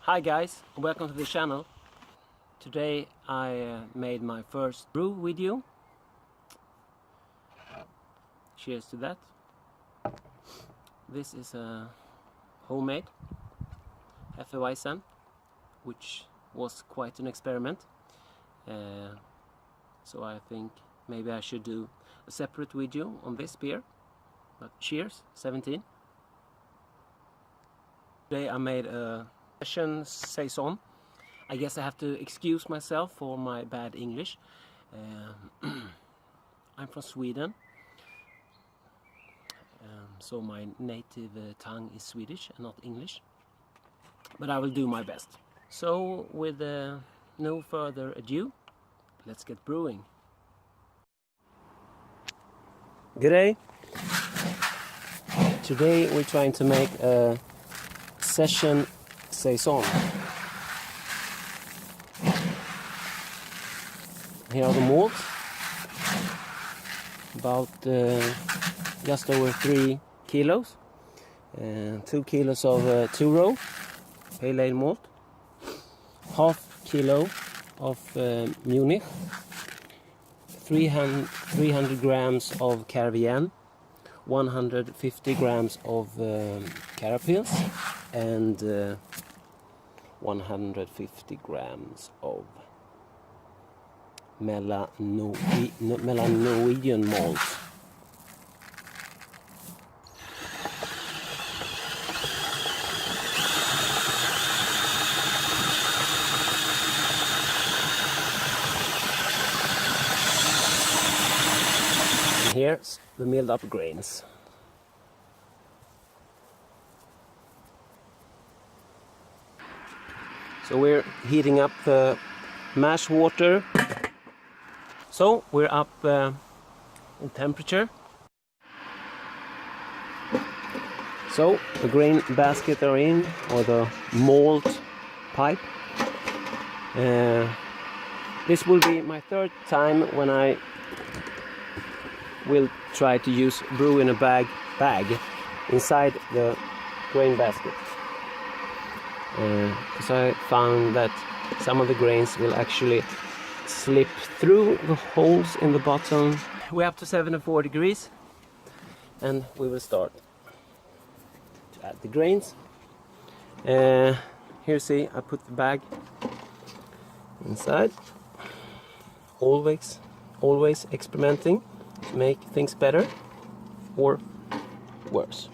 Hi guys, welcome to the channel. Today I made my first brew video. Cheers to that. This is a homemade Hefeweizen, which was quite an experiment. So I think maybe I should do a separate video on this beer. But cheers, 17. Today I made a Saison. I guess I have to excuse myself for my bad English. I'm from Sweden, so my native tongue is Swedish and not English, but I will do my best. So with no further ado, let's get brewing. Good day. Today we're trying to make a session Saison. Here are the malts, about just over 3 kilos, 2 kilos of 2-row pale ale malt, half kilo of Munich, 300 grams of Carvian, 150 grams of Carapils, and 150 grams of Norwegian malt. And here's the milled up grains. So we're heating up the mash water. So we're up in temperature. So the grain basket are in, or the malt pipe. This will be my third time when I will try to use brew in a bag inside the grain basket. Because I found that some of the grains will actually slip through the holes in the bottom. We're up to 74 degrees and we will start to add the grains. Here, see, I put the bag inside. Always experimenting to make things better or worse.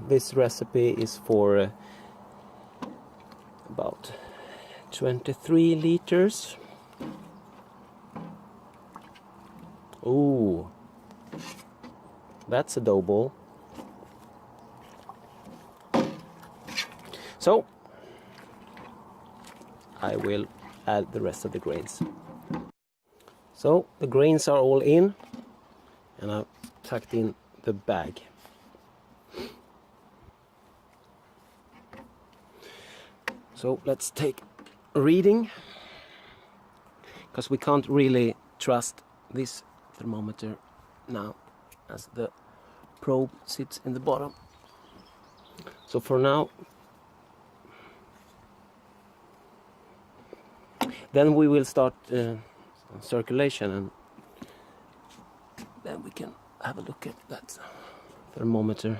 This recipe is for about 23 liters. Ooh, that's a dough ball. So I will add the rest of the grains. So the grains are all in, and I've tucked in the bag. So let's take a reading, because we can't really trust this thermometer now, as the probe sits in the bottom. So for now, then we will start circulation, and then we can have a look at that thermometer.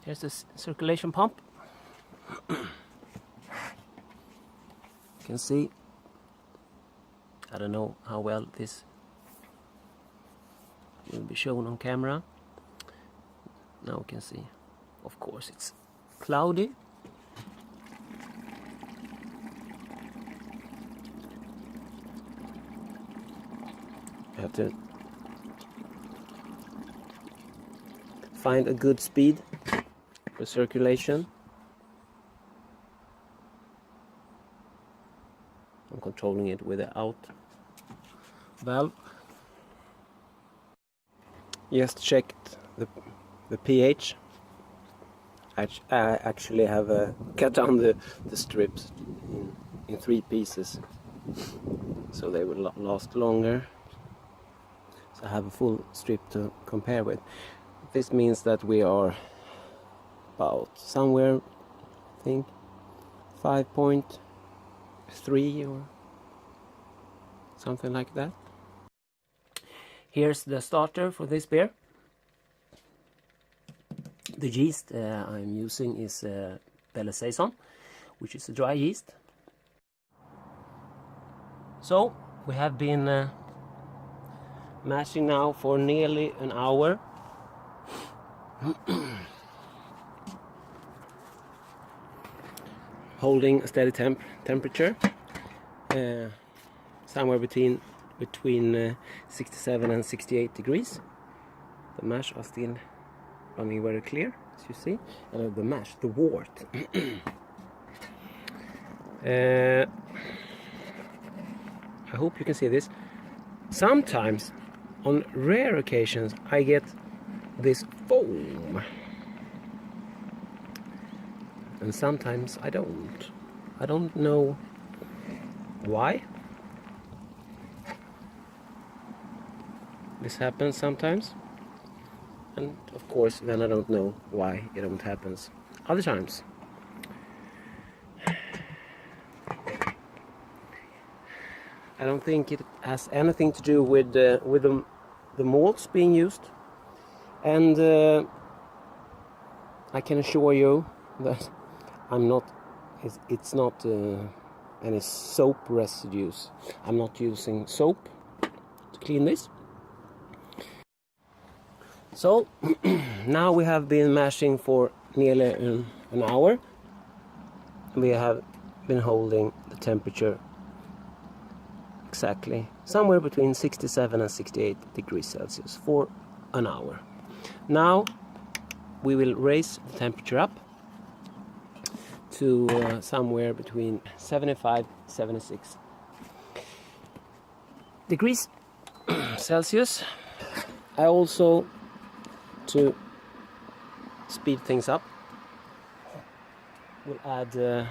Here's the circulation pump. You can see, I don't know how well this will be shown on camera. Now we can see, of course, it's cloudy. I have to find a good speed for circulation. I'm controlling it with the out valve. Just checked the pH. I actually have cut down the strips in 3 pieces, so they will last longer. So I have a full strip to compare with. This means that we are about somewhere, I think, 5.3 or something like that. Here's the starter for this beer. The yeast I'm using is Saison, which is a dry yeast. So we have been mashing now for nearly an hour. Holding a steady temperature, somewhere between 67 and 68 degrees. The mash are still running very clear, as you see. The wort. I hope you can see this. Sometimes, on rare occasions, I get this foam, and sometimes I don't. I don't know why. This happens sometimes, and of course then I don't know why it don't happens other times. I don't think it has anything to do with the malts being used, and I can assure you that it's not any soap residues. I'm not using soap to clean this. So now we have been mashing for nearly an hour. We have been holding the temperature exactly somewhere between 67 and 68 degrees Celsius for an hour. Now we will raise the temperature up to somewhere between 75 and 76 degrees Celsius. I also, to speed things up, will add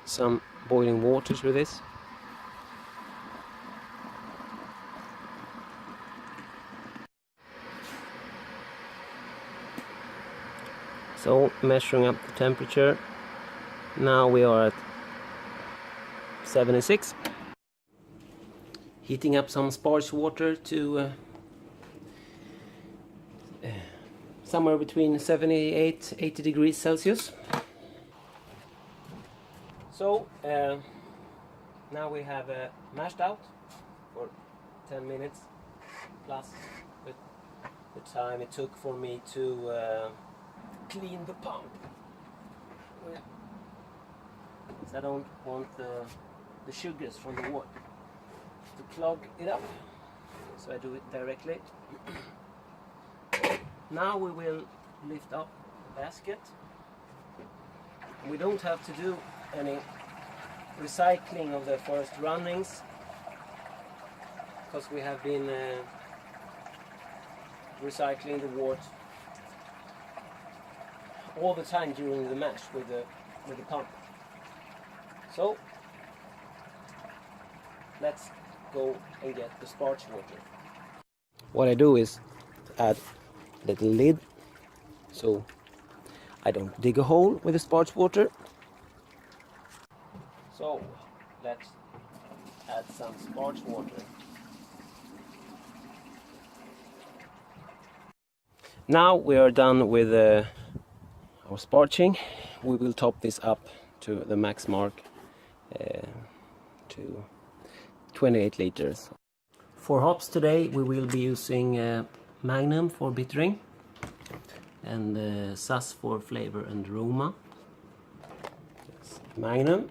some boiling water to this. So measuring up the temperature, now we are at 76. Heating up some sparge water to somewhere between 78 and 80 degrees Celsius. So now we have mashed out for 10 minutes plus the time it took for me to clean the pump. So I don't want the sugars from the water to clog it up, so I do it directly. Now we will lift up the basket. We don't have to do any recycling of the first runnings, because we have been recycling the wort all the time during the mash with the pump. So let's go and get the sparge water. What I do is add a little lid, so I don't dig a hole with the sparge water. So let's add some sparge water. Now we are done with our sparging. We will top this up to the max mark, to 28 liters. For hops today we will be using Magnum for bittering. and Sass for flavor and aroma. Magnum.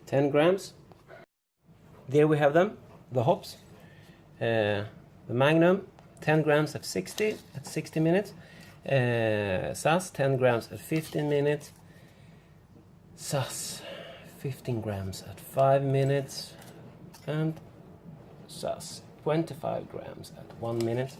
$10 grams. There we have them, the hops. The Magnum, 10 grams at 60 minutes. Sass, 10 grams at 15 minutes. Sass, 15 grams at 5 minutes. And Sass, 25 grams at 1 minute.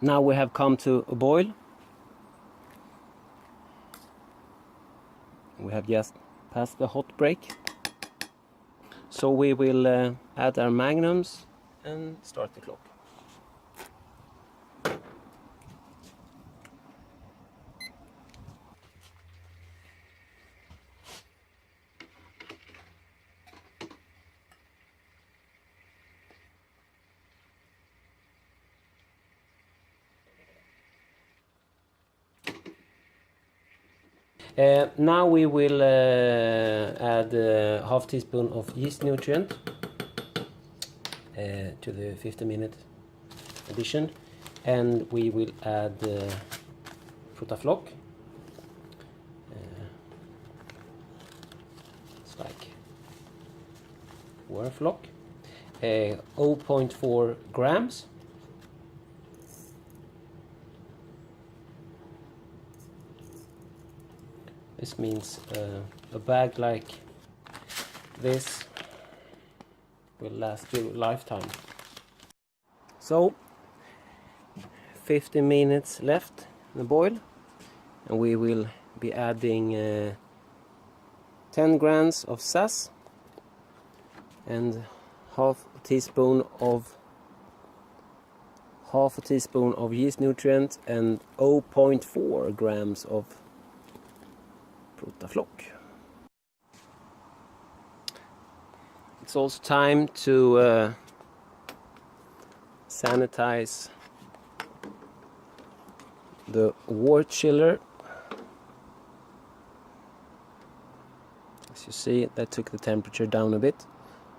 Now we have come to a boil. We have just passed the hot break. So we will add our magnums and start the clock. Now we will add half teaspoon of yeast nutrient to the 50-minute addition, and we will add Frutaflock. It's like Wurflock, 0.4 grams. This means a bag like this will last you a lifetime. So 50 minutes left in the boil, and we will be adding 10 grams of Sass and half a teaspoon of yeast nutrient and 0.4 grams of Frutaflock. It's also time to sanitize the wort chiller. As you see, that took the temperature down a bit,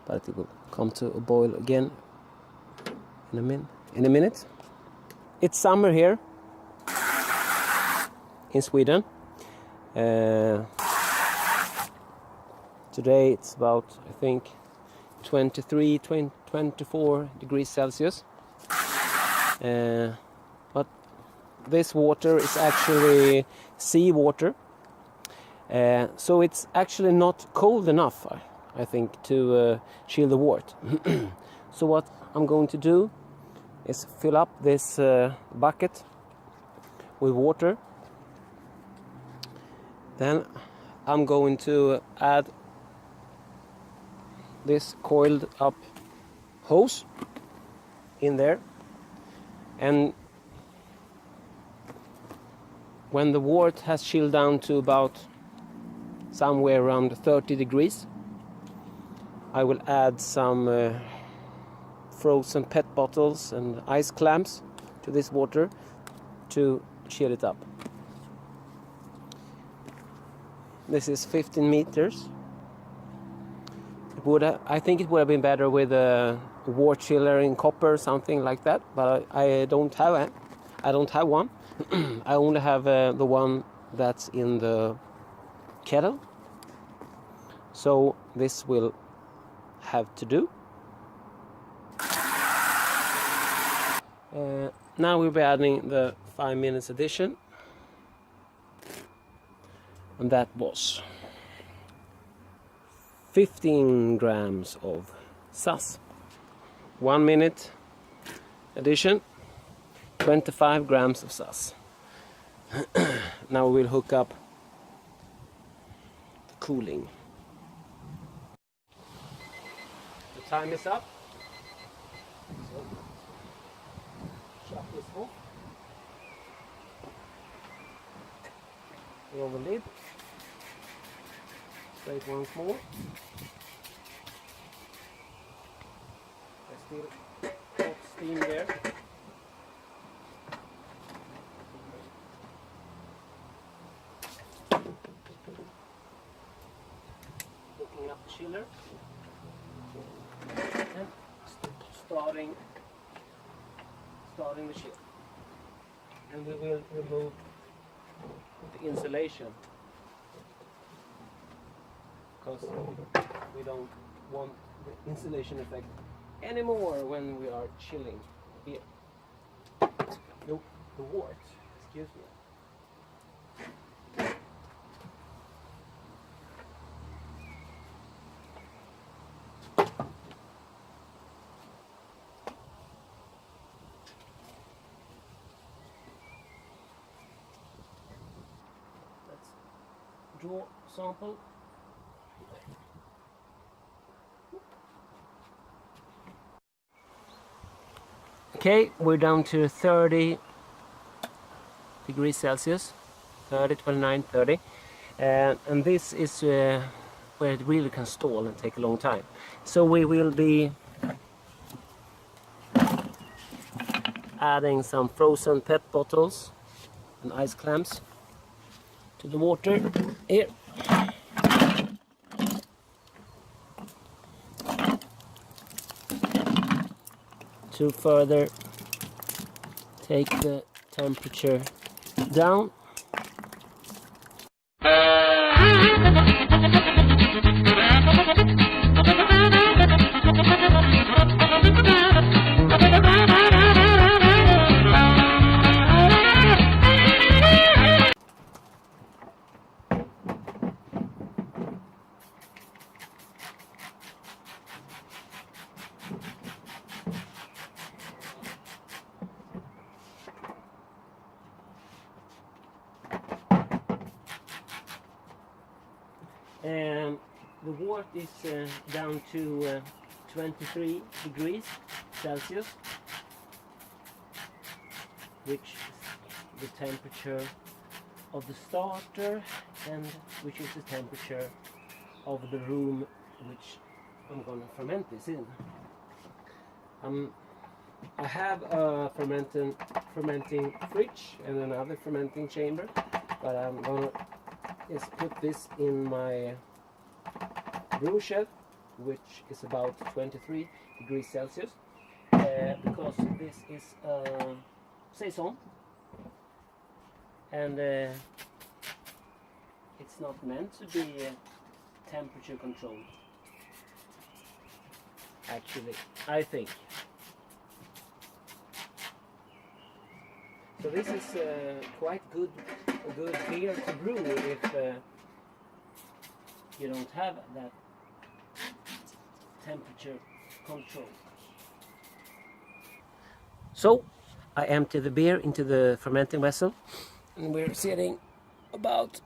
but it will come to a boil again in a minute. It's summer here in Sweden. Today it's about, I think, 24 degrees Celsius. But this water is actually seawater. So it's actually not cold enough, I think, to chill the wort. So what I'm going to do is fill up this bucket with water. Then I'm going to add this coiled up hose in there, and when the wort has chilled down to about somewhere around 30 degrees, I will add some frozen PET bottles and ice clamps to this water to chill it up. This is 15 meters. I think it would have been better with a wort chiller in copper, something like that. But I don't have it. I don't have one. I only have the one that's in the kettle. So this will have to do. Now we'll be adding the 5 minutes addition. And that was 15 grams of Sass. 1 minute addition, 25 grams of Sass. Now we'll hook up the cooling. The time is up. So, shut this off. Roll the lid. Wait once more. There's still hot steam there. Hooking up the chiller and starting the chiller. And we will remove the insulation because we don't want the insulation effect anymore when we are chilling beer. The wort, excuse me. Draw sample. Okay, we're down to 30 degrees Celsius, 30, 29, 30. And this is where it really can stall and take a long time. So we will be adding some frozen PET bottles and ice clamps to the water here. To further take the temperature down. And the wort is down to 23 degrees Celsius, which is the temperature of the starter and which is the temperature of the room which I'm going to ferment this in. I have a fermenting fridge and another fermenting chamber, but I'm going to just put this in my brew shed, which is about 23 degrees Celsius, because this is Saison, and it's not meant to be temperature controlled, actually, I think. So this is quite a good beer to brew if you don't have that temperature control. So I empty the beer into the fermenting vessel, and we're sitting about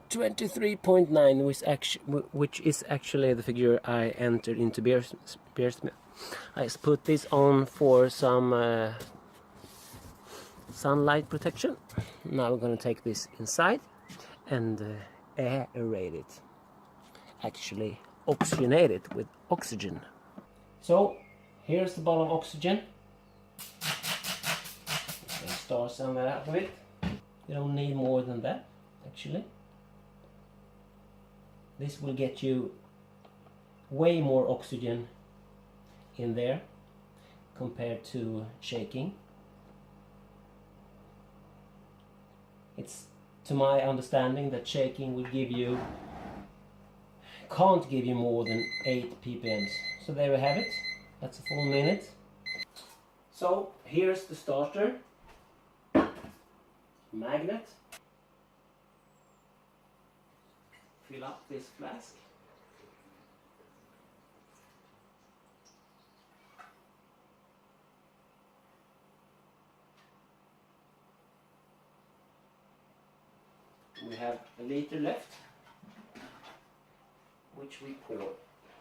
23.9, which is actually the figure I entered into Beersmith. I just put this on for some sunlight protection. Now we're going to take this inside and aerate it, actually oxygenate it with oxygen. So here's the bottle of oxygen. Start somewhere out of it. You don't need more than that, actually. This will get you way more oxygen in there compared to shaking. It's to my understanding that shaking will can't give you more than 8 ppm. So there we have it. That's a full minute. So here's the starter. Magnet. Fill up this flask. We have a liter left, which we pour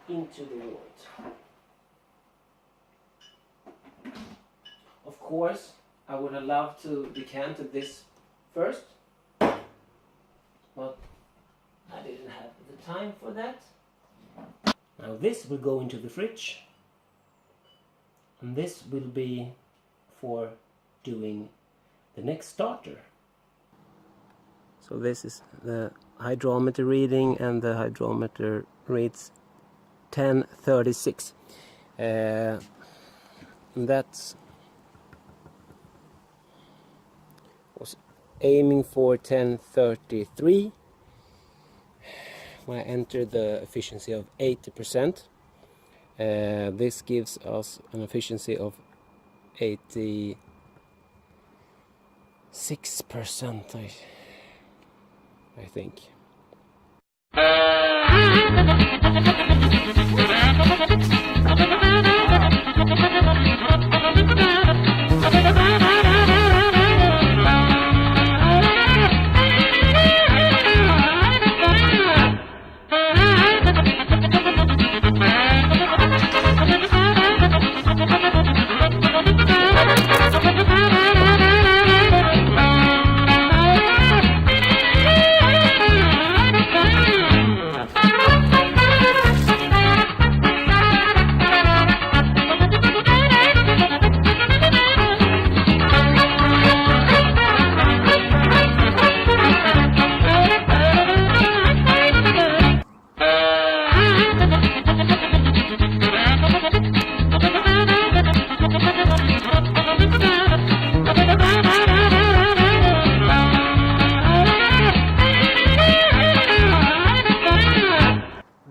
into the wort. Of course, I would have loved to decant this first, but I didn't have the time for that. Now this will go into the fridge, and this will be for doing the next starter. So this is the hydrometer reading, and the hydrometer reads 1036. That was aiming for 1033 when I entered the efficiency of 80%. This gives us an efficiency of 86%, I think.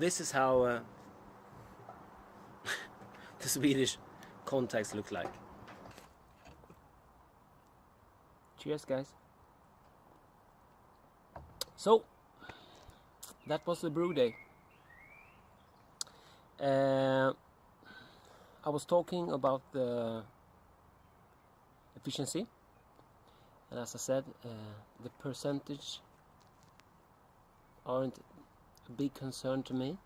This is how the Swedish contacts look like. Cheers, guys. So, that was the brew day. I was talking about the efficiency, and as I said, the percentage aren't a big concern to me,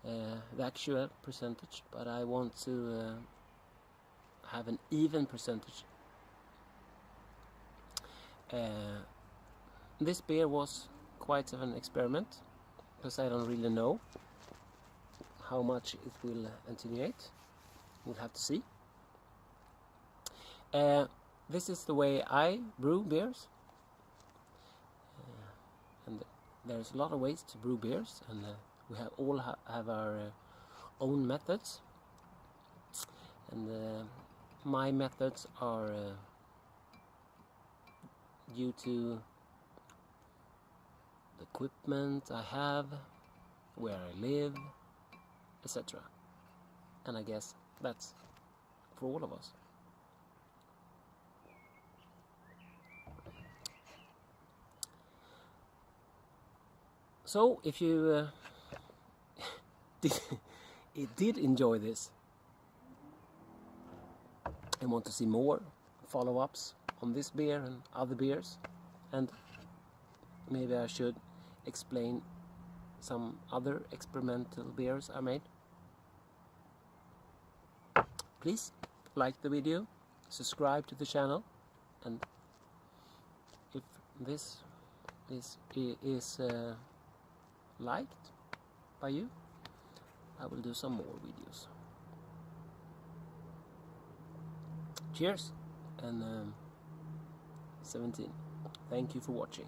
the actual percentage, but I want to have an even percentage. This beer was quite of an experiment, because I don't really know how much it will attenuate. We'll have to see. This is the way I brew beers, and there's a lot of ways to brew beers, and we all have our own methods, and my methods are due to the equipment I have, where I live, etc. And I guess that's for all of us. So if you did enjoy this and want to see more follow-ups on this beer and other beers, and maybe I should explain some other experimental beers I made, please like the video, subscribe to the channel, and if this is liked by you, I will do some more videos. Cheers, and 17. Thank you for watching.